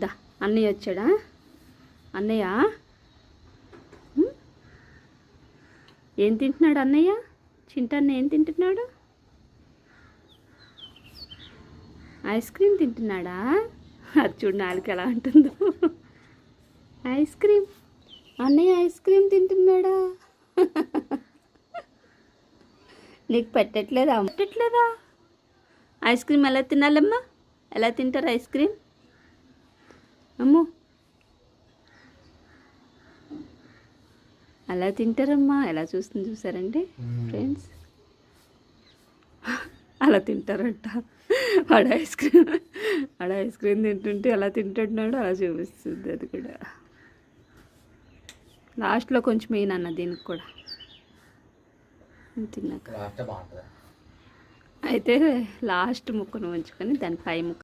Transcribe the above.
దా అన్నయ్య వచ్చాడా? అన్నయ్య ఏం తింటున్నాడు అన్నయ్య? చింటన్న ఏం తింటున్నాడు? ఐస్ క్రీమ్ తింటున్నాడా? అది చూడు నాలుగు ఎలా ఉంటుందో. ఐస్ క్రీమ్, అన్నయ్య ఐస్ క్రీమ్ తింటున్నాడా? నీకు పెట్టట్లేదా? పెట్టట్లేదా? ఐస్ క్రీమ్ ఎలా తినాలమ్మా? ఎలా తింటారు ఐస్ క్రీమ్? అమ్మో, అలా తింటారమ్మా. ఎలా చూస్తుంది చూసారండి ఫ్రెండ్స్? అలా తింటారంట. వాడు ఐస్ క్రీమ్ తింటుంటే ఎలా తింటున్నాడు అలా చూపిస్తుంది. అది కూడా లాస్ట్లో కొంచెం వేయనన్న దీనికి కూడా తిన్నాక. అయితే లాస్ట్ ముక్కను ఉంచుకొని దాని పై ముక్క